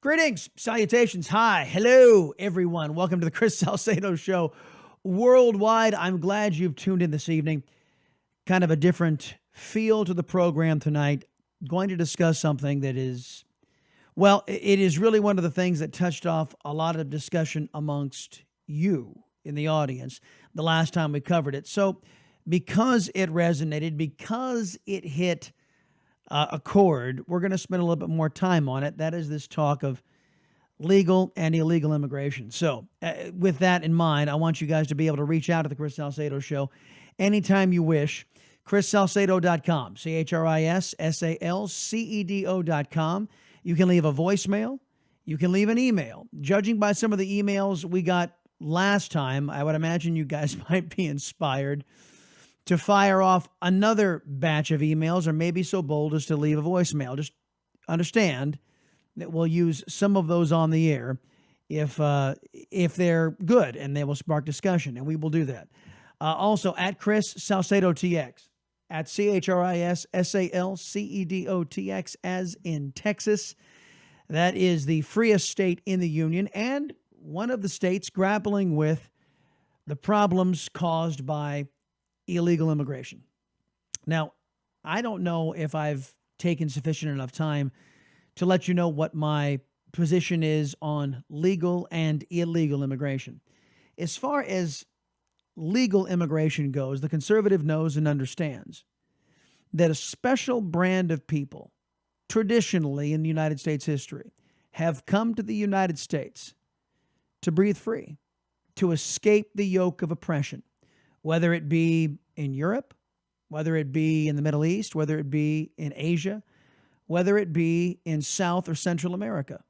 Greetings, salutations, hi, hello, everyone. Welcome to the Chris Salcedo Show Worldwide. I'm glad you've tuned in this evening. Kind of a different feel to the program tonight. Going to discuss something that is, well, it is really one of the things that touched off a lot of discussion amongst you in the audience the last time we covered it. So because it resonated, because it hit a chord, we're going to spend a little bit more time on it. That is this talk of legal and illegal immigration. So with that in mind, I want you guys to be able to reach out to the Chris Salcedo Show anytime you wish. ChrisSalcedo.com, ChrisSalcedo.com. You can leave a voicemail. You can leave an email. Judging by some of the emails we got last time, I would imagine you guys might be inspired to fire off another batch of emails, or maybe so bold as to leave a voicemail. Just understand that we'll use some of those on the air if they're good and they will spark discussion, and we will do that. Also, at Chris Salcedo TX, at ChrisSalcedo as in Texas. That is the freest state in the union and one of the states grappling with the problems caused by illegal immigration. Now, I don't know if I've taken sufficient enough time to let you know what my position is on legal and illegal immigration. As far as legal immigration goes, the conservative knows and understands that a special brand of people, traditionally in United States history, have come to the United States to breathe free, to escape the yoke of oppression, whether it be in Europe, whether it be in the Middle East, whether it be in Asia, whether it be in South or Central America.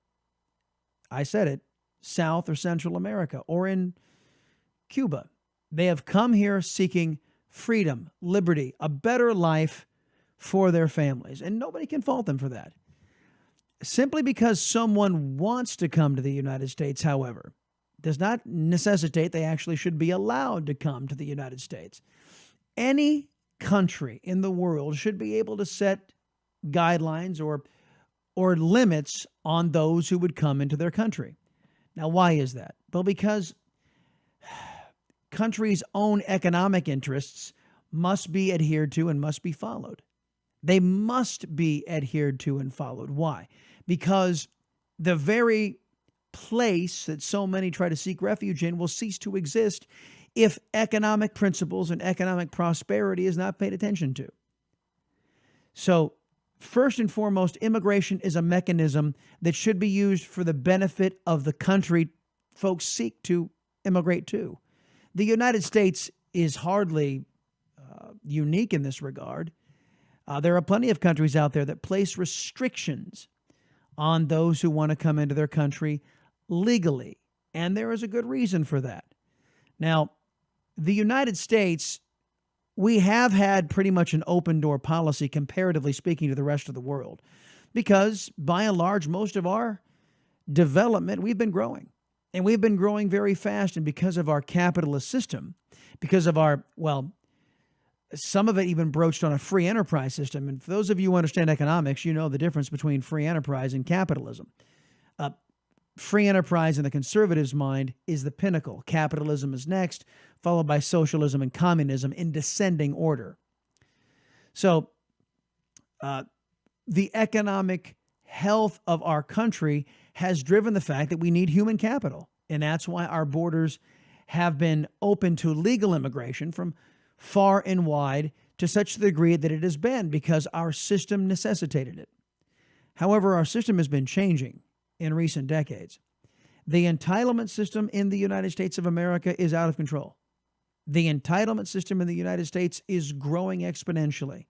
I said it, South or Central America, or in Cuba. They have come here seeking freedom, liberty, a better life for their families, and nobody can fault them for that. Simply because someone wants to come to the United States, however, does not necessitate they actually should be allowed to come to the United States. Any country in the world should be able to set guidelines or limits on those who would come into their country. Now, why is that? Well, because countries' own economic interests must be adhered to and must be followed. They must be adhered to and followed. Why? Because the very place that so many try to seek refuge in will cease to exist if economic principles and economic prosperity is not paid attention to. So, first and foremost, immigration is a mechanism that should be used for the benefit of the country folks seek to immigrate to. The United States is hardly unique in this regard. There are plenty of countries out there that place restrictions on those who want to come into their country legally, and there is a good reason for that. Now, the United States, we have had pretty much an open door policy, comparatively speaking, to the rest of the world, because by and large, most of our development, we've been growing, and we've been growing very fast. And because of our capitalist system, because of our, well, some of it even broached on a free enterprise system. And for those of you who understand economics, you know the difference between free enterprise and capitalism. Free enterprise in the conservatives' mind is the pinnacle. Capitalism is next, followed by socialism and communism in descending order. So the economic health of our country has driven the fact that we need human capital. And that's why our borders have been open to legal immigration from far and wide to such a degree that it has been, because our system necessitated it. However, our system has been changing in recent decades. The entitlement system in the United States of America is out of control. The entitlement system in the United States is growing exponentially.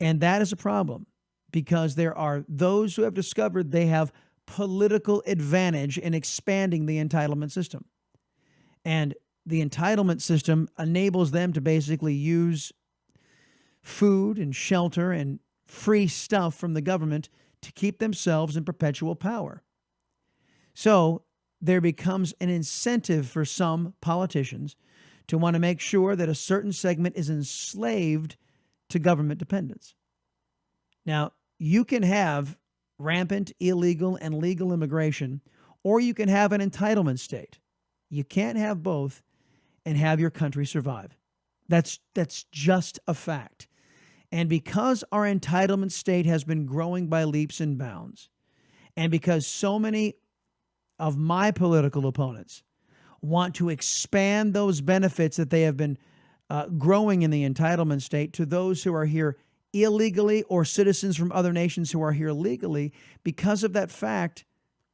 And that is a problem, because there are those who have discovered they have political advantage in expanding the entitlement system. And the entitlement system enables them to basically use food and shelter and free stuff from the government to keep themselves in perpetual power. So there becomes an incentive for some politicians to want to make sure that a certain segment is enslaved to government dependence. Now, you can have rampant illegal and legal immigration, or you can have an entitlement state. You can't have both and have your country survive. That's just a fact. And because our entitlement state has been growing by leaps and bounds, and because so many of my political opponents want to expand those benefits that they have been growing in the entitlement state to those who are here illegally or citizens from other nations who are here legally, because of that fact,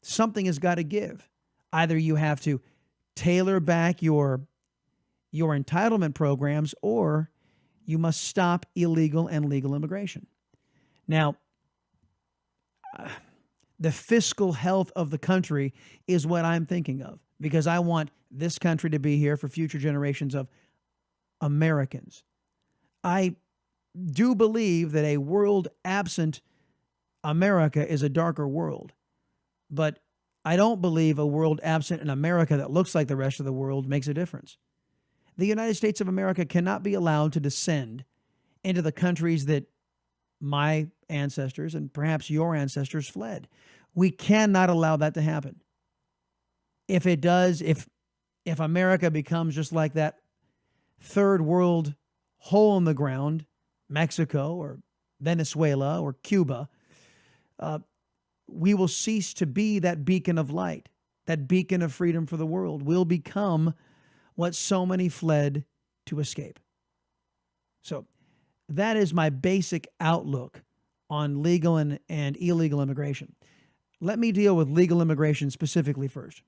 something has got to give. Either you have to tailor back your entitlement programs, or you must stop illegal and legal immigration. Now, the fiscal health of the country is what I'm thinking of, because I want this country to be here for future generations of Americans. I do believe that a world absent America is a darker world, but I don't believe a world absent an America that looks like the rest of the world makes a difference. The United States of America cannot be allowed to descend into the countries that my ancestors and perhaps your ancestors fled. We cannot allow that to happen. If it does, if America becomes just like that third world hole in the ground, Mexico or Venezuela or Cuba, we will cease to be that beacon of light, that beacon of freedom for the world. We'll become what so many fled to escape. So that is my basic outlook on legal and illegal immigration. Let me deal with legal immigration specifically first.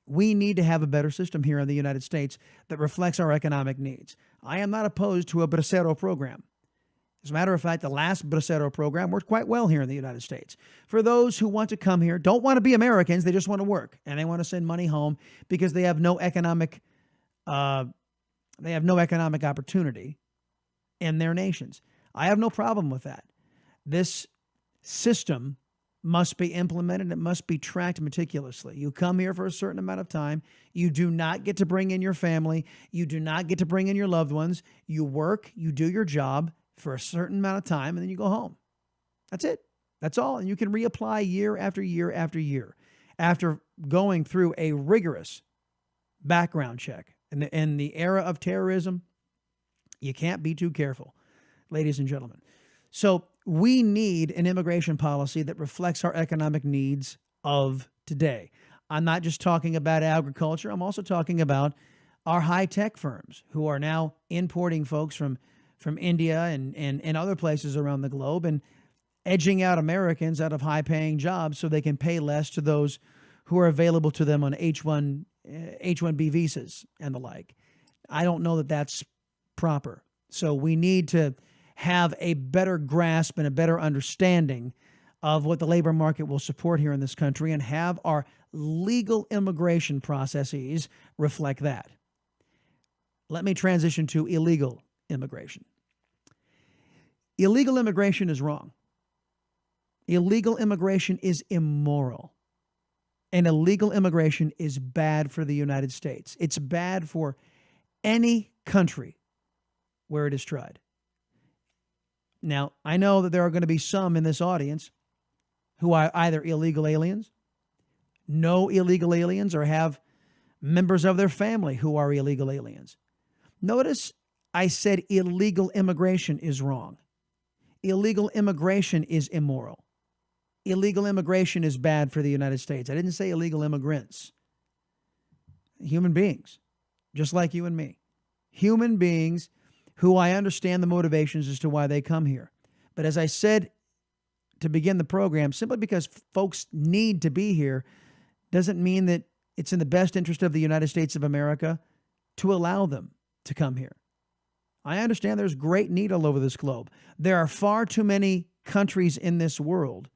We need to have a better system here in the United States that reflects our economic needs. I am not opposed to a Bracero program. As a matter of fact, the last Bracero program worked quite well here in the United States. For those who want to come here, don't want to be Americans, they just want to work, and they want to send money home because they have no economic opportunity in their nations. I have no problem with that. This system must be implemented. It must be tracked meticulously. You come here for a certain amount of time. You do not get to bring in your family. You do not get to bring in your loved ones. You work, you do your job for a certain amount of time, and then you go home. That's it. That's all. And you can reapply year after year after year after going through a rigorous background check. In the era of terrorism, you can't be too careful, ladies and gentlemen. So we need an immigration policy that reflects our economic needs of today. I'm not just talking about agriculture. I'm also talking about our high-tech firms who are now importing folks from India and other places around the globe and edging out Americans out of high-paying jobs so they can pay less to those who are available to them on H-1B visas and the like. I don't know that that's proper. So we need to have a better grasp and a better understanding of what the labor market will support here in this country and have our legal immigration processes reflect that. Let me transition to illegal immigration. Illegal immigration is wrong. Illegal immigration is immoral. And illegal immigration is bad for the United States. It's bad for any country where it is tried. Now, I know that there are going to be some in this audience who are either illegal aliens, know illegal aliens, or have members of their family who are illegal aliens. Notice I said illegal immigration is wrong. Illegal immigration is immoral. Illegal immigration is bad for the United States. I didn't say illegal immigrants. Human beings, just like you and me. Human beings who I understand the motivations as to why they come here. But as I said to begin the program, simply because folks need to be here doesn't mean that it's in the best interest of the United States of America to allow them to come here. I understand there's great need all over this globe. There are far too many countries in this world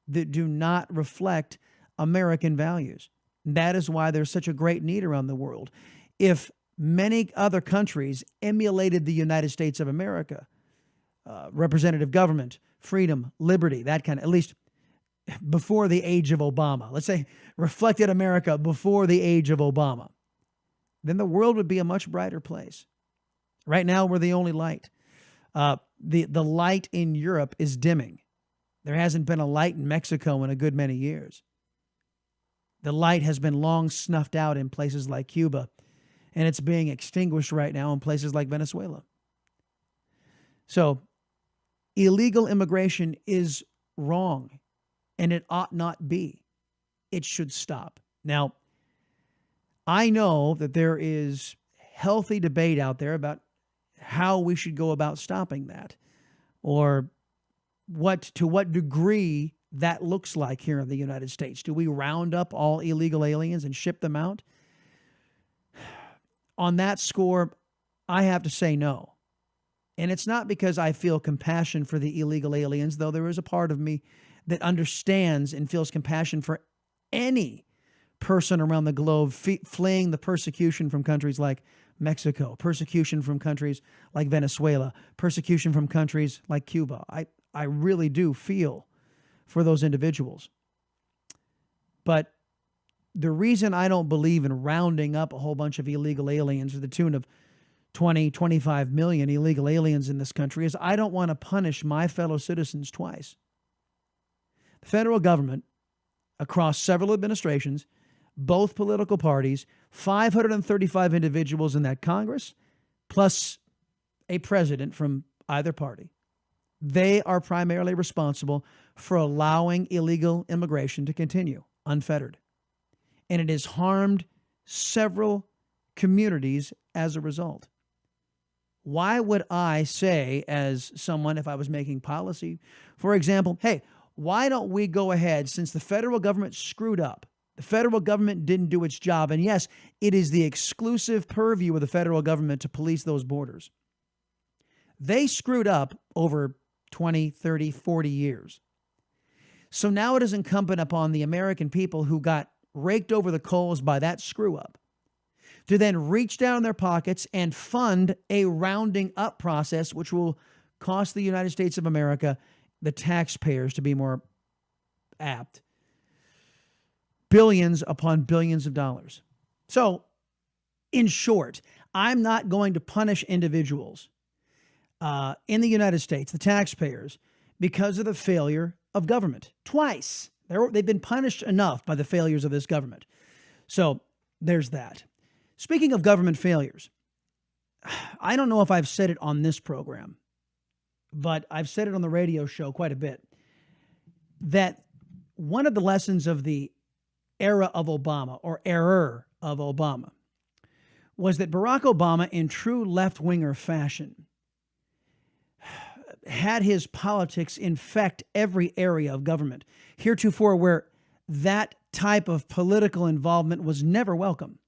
that do not reflect American values. That is why there's such a great need around the world. If many other countries emulated the United States of America, representative government, freedom, liberty, that kind of, at least before the age of Obama, let's say reflected America before the age of Obama, then the world would be a much brighter place. Right now, we're the only light. The light in Europe is dimming. There hasn't been a light in Mexico in a good many years. The light has been long snuffed out in places like Cuba, and it's being extinguished right now in places like Venezuela. So illegal immigration is wrong, and it ought not be. It should stop. Now, I know that there is healthy debate out there about how we should go about stopping that, or to what degree that looks like here in the United States. Do we round up all illegal aliens and ship them out? On that score, I have to say no. And it's not because I feel compassion for the illegal aliens, though there is a part of me that understands and feels compassion for any person around the globe fleeing the persecution from countries like Mexico, persecution from countries like Venezuela, persecution from countries like Cuba. I really do feel for those individuals. But the reason I don't believe in rounding up a whole bunch of illegal aliens to the tune of 20, 25 million illegal aliens in this country is I don't want to punish my fellow citizens twice. The federal government, across several administrations, both political parties, 535 individuals in that Congress, plus a president from either party. They are primarily responsible for allowing illegal immigration to continue unfettered. And it has harmed several communities as a result. Why would I say, as someone, if I was making policy, for example, hey, why don't we go ahead, since the federal government screwed up, the federal government didn't do its job, and yes, it is the exclusive purview of the federal government to police those borders. They screwed up over 20, 30, 40 years. So now it is incumbent upon the American people who got raked over the coals by that screw up to then reach down in their pockets and fund a rounding up process, which will cost the United States of America, the taxpayers to be more apt, billions upon billions of dollars. So, in short, I'm not going to punish individuals in the United States, the taxpayers, because of the failure of government. Twice. They've been punished enough by the failures of this government. So, there's that. Speaking of government failures, I don't know if I've said it on this program, but I've said it on the radio show quite a bit, that one of the lessons of the era of Obama, or error of Obama, was that Barack Obama, in true left-winger fashion, had his politics infect every area of government, heretofore where that type of political involvement was never welcome.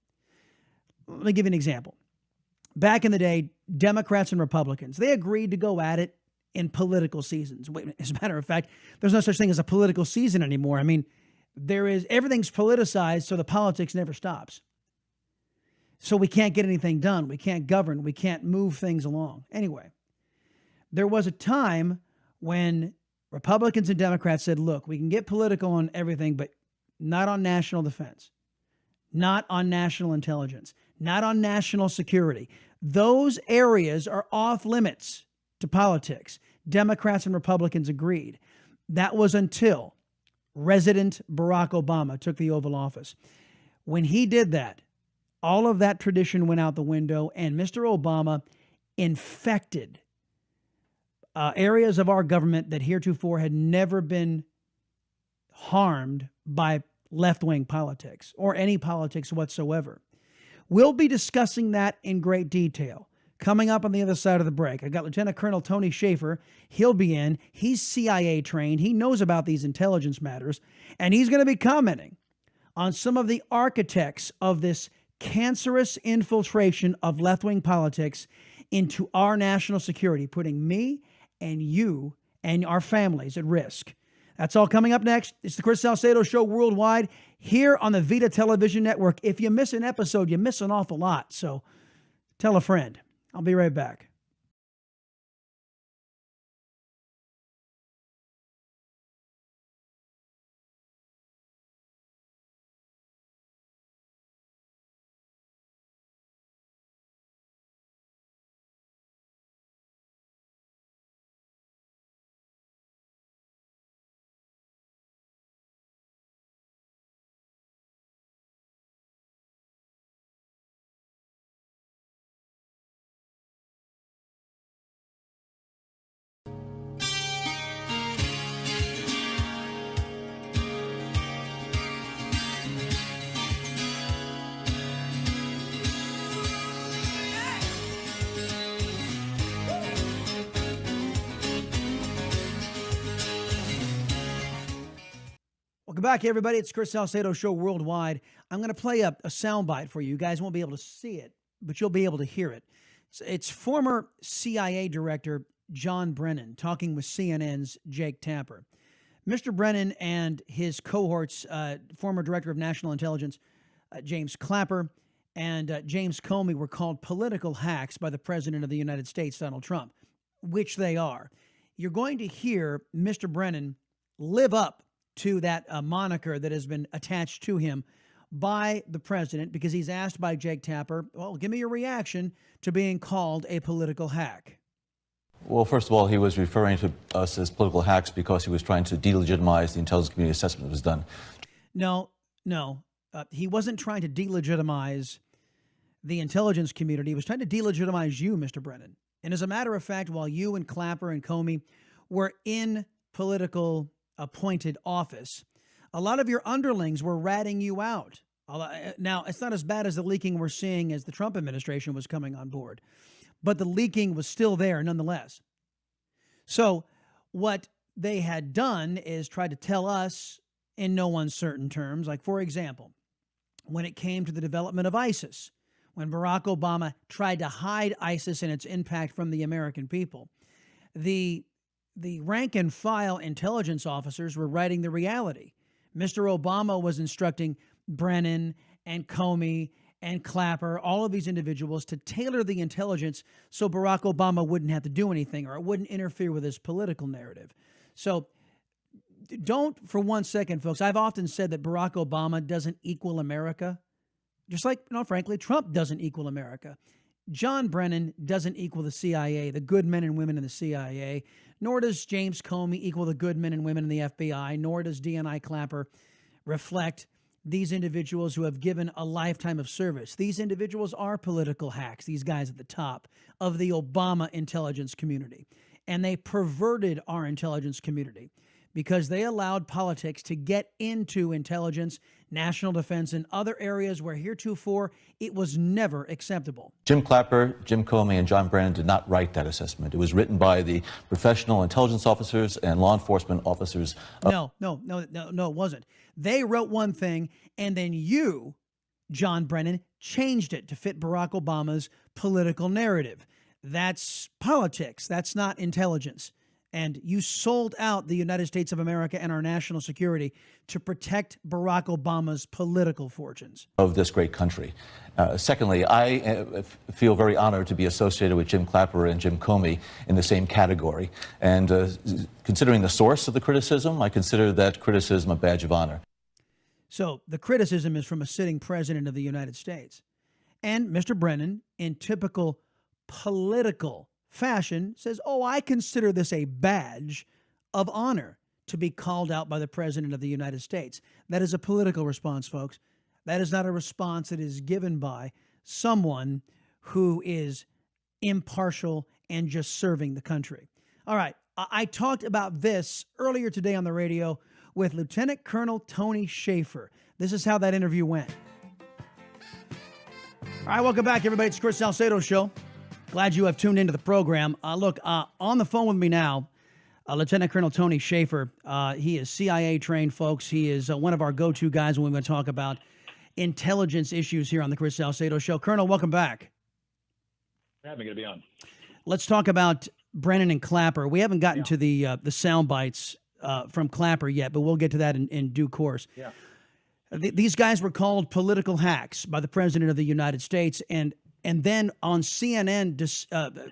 Let me give you an example. Back in the day, Democrats and Republicans, they agreed to go at it in political seasons. As a matter of fact, there's no such thing as a political season anymore. I mean, everything's politicized, so the politics never stops. So we can't get anything done. We can't govern. We can't move things along. Anyway, there was a time when Republicans and Democrats said, look, we can get political on everything, but not on national defense, not on national intelligence, not on national security. Those areas are off limits to politics. Democrats and Republicans agreed. That was until President Barack Obama took the Oval Office. When he did that, all of that tradition went out the window, and Mr. Obama infected areas of our government that heretofore had never been harmed by left-wing politics or any politics whatsoever. We'll be discussing that in great detail coming up on the other side of the break. I got Lieutenant Colonel Tony Shaffer. He'll be in. He's CIA trained. He knows about these intelligence matters, and he's going to be commenting on some of the architects of this cancerous infiltration of left-wing politics into our national security, putting me and you and our families at risk. That's all coming up next. It's the Chris Salcedo Show Worldwide here on the VIDA Television Network. If you miss an episode, you miss an awful lot. So tell a friend. I'll be right back. Welcome back, everybody. It's Chris Salcedo Show Worldwide. I'm going to play a soundbite for you. You guys won't be able to see it, but you'll be able to hear it. It's former CIA Director John Brennan talking with CNN's Jake Tapper. Mr. Brennan and his cohorts, former Director of National Intelligence James Clapper and James Comey, were called political hacks by the President of the United States, Donald Trump, which they are. You're going to hear Mr. Brennan live up to that moniker that has been attached to him by the president, because he's asked by Jake Tapper, well, give me your reaction to being called a political hack. Well, first of all, he was referring to us as political hacks because he was trying to delegitimize the intelligence community assessment that was done. No. He wasn't trying to delegitimize the intelligence community. He was trying to delegitimize you, Mr. Brennan. And as a matter of fact, while you and Clapper and Comey were in political appointed office, a lot of your underlings were ratting you out. Now, it's not as bad as the leaking we're seeing as the Trump administration was coming on board, but the leaking was still there nonetheless. So what they had done is try to tell us in no uncertain terms, like, for example, when it came to the development of ISIS, when Barack Obama tried to hide ISIS and its impact from the American people, the rank and file intelligence officers were writing the reality. Mr. Obama was instructing Brennan and Comey and Clapper, all of these individuals, to tailor the intelligence so Barack Obama wouldn't have to do anything, or it wouldn't interfere with his political narrative. So don't for one second, folks. I've often said that Barack Obama doesn't equal America, just like, frankly, Trump doesn't equal America. John Brennan doesn't equal the CIA, the good men and women in the CIA, nor does James Comey equal the good men and women in the FBI, nor does DNI Clapper reflect these individuals who have given a lifetime of service. These individuals are political hacks, these guys at the top of the Obama intelligence community. And they perverted our intelligence community because they allowed politics to get into intelligence, national defense, and other areas where heretofore it was never acceptable. Jim Clapper, Jim Comey, and John Brennan did not write that assessment. It was written by the professional intelligence officers and law enforcement officers. No, it wasn't. They wrote one thing, and then you, John Brennan, changed it to fit Barack Obama's political narrative. That's politics. That's not intelligence. And you sold out the United States of America and our national security to protect Barack Obama's political fortunes Of this great country. Secondly, I feel very honored to be associated with Jim Clapper and Jim Comey in the same category. And considering the source of the criticism, I consider that criticism a badge of honor. So the criticism is from a sitting president of the United States. And Mr. Brennan, in typical political fashion, says, oh, I consider this a badge of honor to be called out by the President of the United States. That is a political response, folks. That is not a response that is given by someone who is impartial and just serving the country. All right, I talked about this earlier today on the radio with Lieutenant Colonel Tony Shaffer. This is how that interview went. All right, welcome back, everybody. It's Chris Salcedo Show. Glad you have tuned into the program. Look, on the phone with me now, Lieutenant Colonel Tony Shaffer. He is CIA trained, folks. He is one of our go-to guys when we're going to talk about intelligence issues here on the Chris Salcedo Show. Colonel, welcome back. Happy to be on. Let's talk about Brennan and Clapper. We haven't gotten to the sound bites from Clapper yet, but we'll get to that in due course. Yeah. These guys were called political hacks by the President of the United States, and then on CNN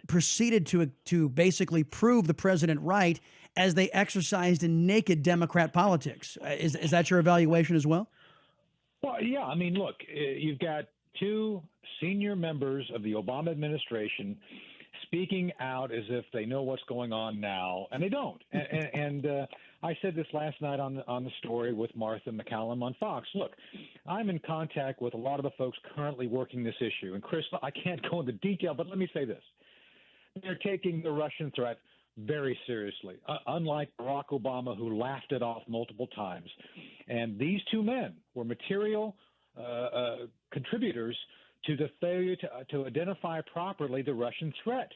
proceeded to basically prove the president right as they exercised in naked Democrat politics. Is that your evaluation as well? Well, yeah. I mean, look, you've got two senior members of the Obama administration speaking out as if they know what's going on now, and they don't. And I said this last night on the story with Martha McCallum on Fox. Look, I'm in contact with a lot of the folks currently working this issue. And, Chris, I can't go into detail, but let me say this. They're taking the Russian threat very seriously, unlike Barack Obama, who laughed it off multiple times. And these two men were material contributors to the failure to identify properly the Russian threat.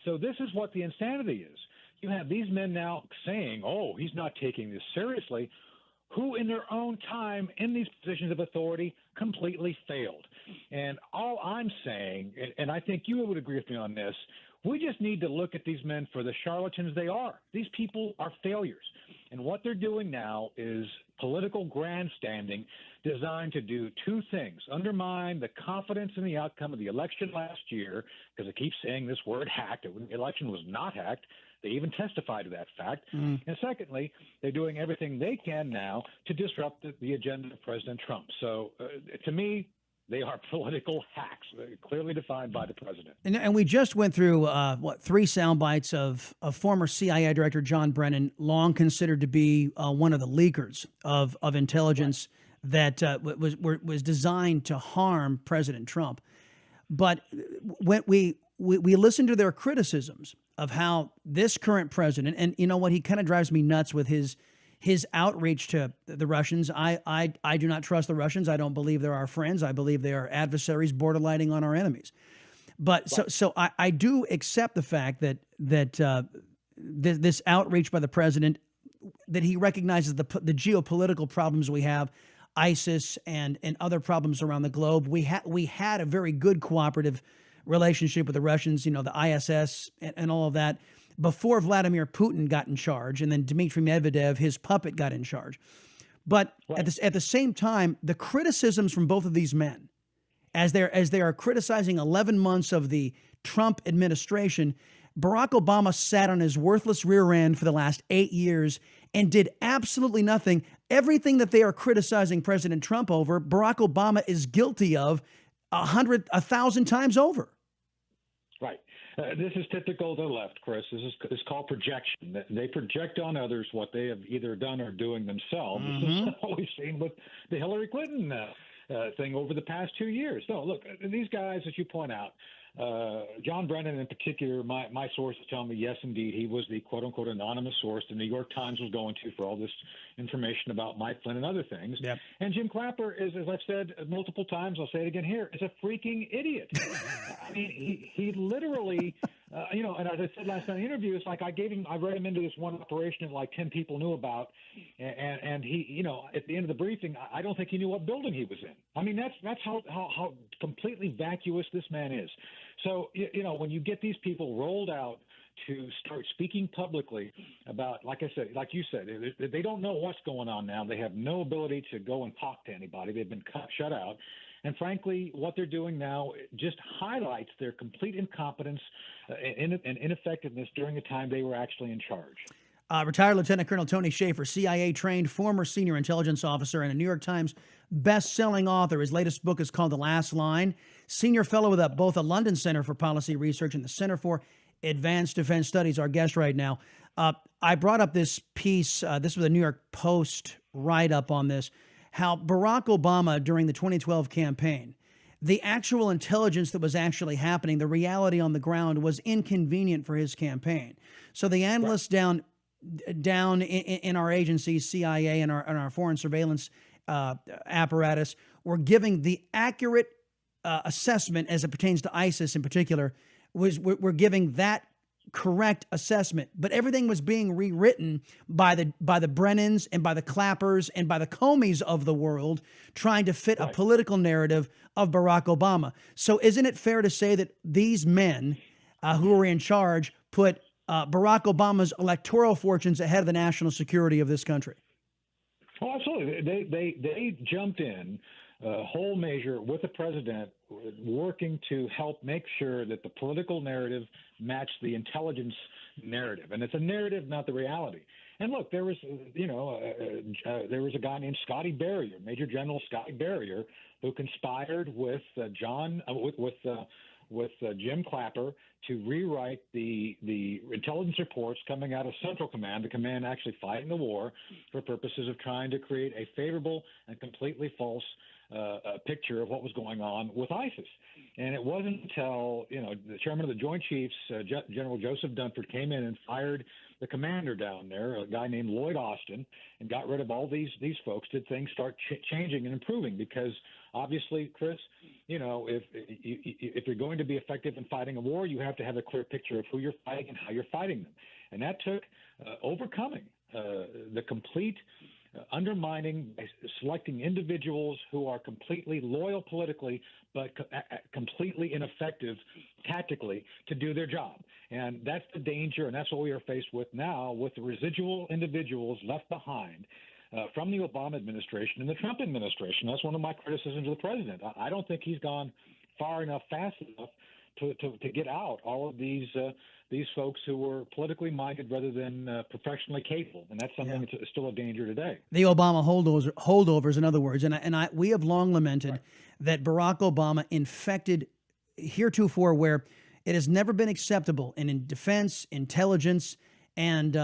So this is what the insanity is. You have these men now saying, oh, he's not taking this seriously. who in their own time in these positions of authority completely failed. And all I'm saying, and I think you would agree with me on this, we just need to look at these men for the charlatans they are. These people are failures. And what they're doing now is political grandstanding designed to do two things: undermine the confidence in the outcome of the election last year, because I keep saying this word hacked. The election was not hacked. They even testified to that fact. And secondly, they're doing everything they can now to disrupt the agenda of President Trump. So to me, they are political hacks, clearly defined by the president. And we just went through, three sound bites of former CIA Director John Brennan, long considered to be one of the leakers of intelligence that was designed to harm President Trump. But when we listened to their criticisms of how this current president, and you know what, he kind of drives me nuts with his outreach to the Russians. I do not trust the Russians. I don't believe they're our friends. I believe they are adversaries borderlining on our enemies. But so I do accept the fact that this outreach by the president, that he recognizes the geopolitical problems we have, ISIS and other problems around the globe. We had a very good cooperative relationship with the Russians, you know, the ISS and all of that, before Vladimir Putin got in charge, and then Dmitry Medvedev, his puppet, got in charge. But at the same time, the criticisms from both of these men, as they are criticizing 11 months of the Trump administration, Barack Obama sat on his worthless rear end for the last 8 years and did absolutely nothing. Everything that they are criticizing President Trump over, Barack Obama is guilty of 1,000 times over. Right. This is typical of the left, Chris. This is called projection. They project on others what they have either done or doing themselves. This is what we've seen with the Hillary Clinton thing over the past 2 years. No, look, these guys, as you point out, John Brennan in particular, my sources tell me, yes, indeed, he was the quote-unquote anonymous source the New York Times was going to for all this information about Mike Flynn and other things. Yep. And Jim Clapper is, as I've said multiple times, I'll say it again here, is a freaking idiot. I mean, he literally, and as I said last night in the interview, it's like I read him into this one operation that like 10 people knew about, and he, at the end of the briefing, I don't think he knew what building he was in. I mean, that's how completely vacuous this man is. So, when you get these people rolled out to start speaking publicly about, like you said, they don't know what's going on now. They have no ability to go and talk to anybody. They've been shut out. And frankly, what they're doing now just highlights their complete incompetence and ineffectiveness during the time they were actually in charge. Retired Lieutenant Colonel Tony Shaffer, CIA-trained former senior intelligence officer and a New York Times best-selling author. His latest book is called The Last Line. Senior fellow with both the London Center for Policy Research and the Center for Advanced Defense Studies, our guest right now. I brought up this piece. This was a New York Post write-up on this, how Barack Obama, during the 2012 campaign, the actual intelligence that was actually happening, the reality on the ground, was inconvenient for his campaign. So the analysts down in our agencies, CIA and our foreign surveillance apparatus, were giving the accurate assessment as it pertains to ISIS in particular. We're giving that correct assessment, but everything was being rewritten by the Brennans and by the Clappers and by the Comeys of the world, trying to fit a political narrative of Barack Obama. So isn't it fair to say that these men who were in charge put Barack Obama's electoral fortunes ahead of the national security of this country? Oh, absolutely. They jumped in whole measure with the president, working to help make sure that the political narrative matched the intelligence narrative. And it's a narrative, not the reality. And look, there was a guy named Scotty Barrier, Major General Scotty Barrier, who conspired with Jim Clapper to rewrite the intelligence reports coming out of Central Command, the command actually fighting the war, for purposes of trying to create a favorable and completely false picture of what was going on with ISIS. And it wasn't until, the chairman of the Joint Chiefs, General Joseph Dunford, came in and fired the commander down there, a guy named Lloyd Austin, and got rid of all these folks, did things start changing and improving. Because obviously, Chris, if you're going to be effective in fighting a war, you have to have a clear picture of who you're fighting and how you're fighting them. And that took overcoming the complete undermining, selecting individuals who are completely loyal politically, but completely ineffective tactically to do their job. And that's the danger, and that's what we are faced with now with the residual individuals left behind from the Obama administration and the Trump administration. That's one of my criticisms of the president. I don't think he's gone far enough, fast enough to get out all of these folks who were politically minded rather than professionally capable, and that's something that's still a danger today. The Obama holdovers, in other words, and we have long lamented that Barack Obama infected heretofore where it has never been acceptable in defense, intelligence, and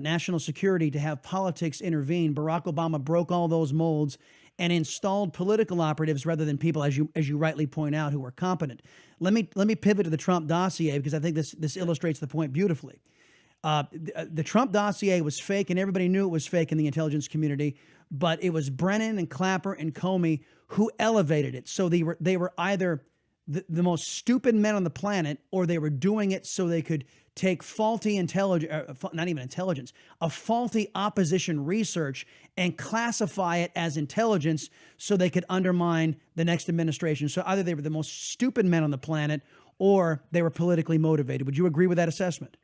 national security to have politics intervene. Barack Obama broke all those molds and installed political operatives rather than people, as you rightly point out, who are competent. Let me pivot to the Trump dossier because I think this illustrates the point beautifully. The Trump dossier was fake, and everybody knew it was fake in the intelligence community. But it was Brennan and Clapper and Comey who elevated it. So they were either the most stupid men on the planet, or they were doing it so they could take faulty intelligence, not even intelligence, a faulty opposition research and classify it as intelligence so they could undermine the next administration. So either they were the most stupid men on the planet or they were politically motivated. Would you agree with that assessment?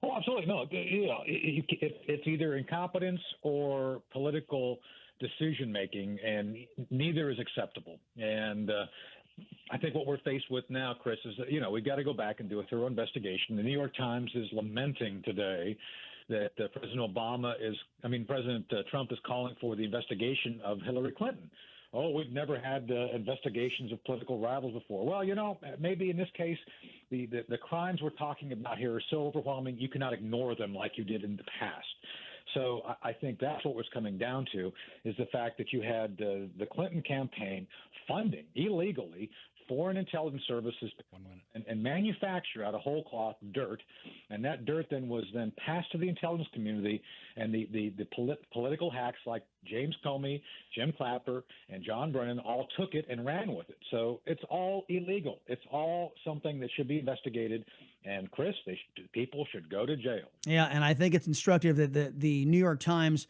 Oh, absolutely. No, it's either incompetence or political decision-making, and neither is acceptable. And I think what we're faced with now, Chris, is that, we've got to go back and do a thorough investigation. The New York Times is lamenting today that President Trump is calling for the investigation of Hillary Clinton. Oh, we've never had investigations of political rivals before. Well, maybe in this case, the crimes we're talking about here are so overwhelming you cannot ignore them like you did in the past. So I think that's what was coming down to, is the fact that you had the Clinton campaign funding illegally foreign intelligence services and manufacture out of whole cloth dirt, and that dirt then was passed to the intelligence community, and the political hacks like James Comey, Jim Clapper, and John Brennan all took it and ran with it. So it's all illegal. It's all something that should be investigated. And Chris, people should go to jail. Yeah, and I think it's instructive that the New York Times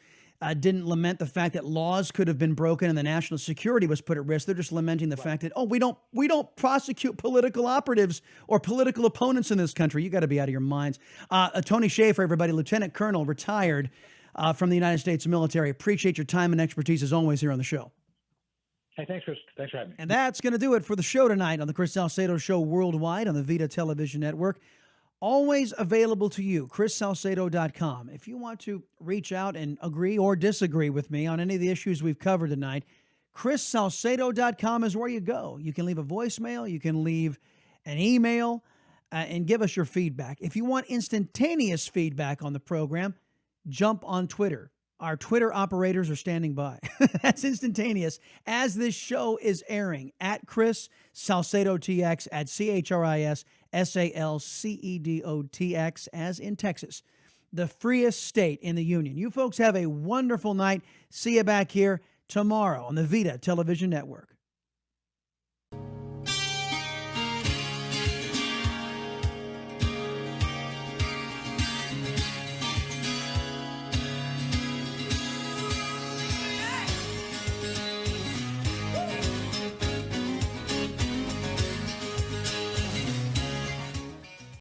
didn't lament the fact that laws could have been broken and the national security was put at risk. They're just lamenting the fact that we don't prosecute political operatives or political opponents in this country. You got to be out of your minds. Tony Shaffer, everybody, Lieutenant Colonel, retired from the United States military. Appreciate your time and expertise as always here on the show. Hey, thanks, Chris. Thanks for having me. And that's going to do it for the show tonight on the Chris Salcedo Show Worldwide on the VIDA Television Network. Always available to you, chrissalcedo.com. If you want to reach out and agree or disagree with me on any of the issues we've covered tonight, chrissalcedo.com is where you go. You can leave a voicemail, you can leave an email, and give us your feedback. If you want instantaneous feedback on the program, jump on Twitter. Our Twitter operators are standing by. That's instantaneous as this show is airing at Chris Salcedo TX at ChrisSalcedotx as in Texas, the freest state in the union. You folks have a wonderful night. See you back here tomorrow on the VIDA Television Network.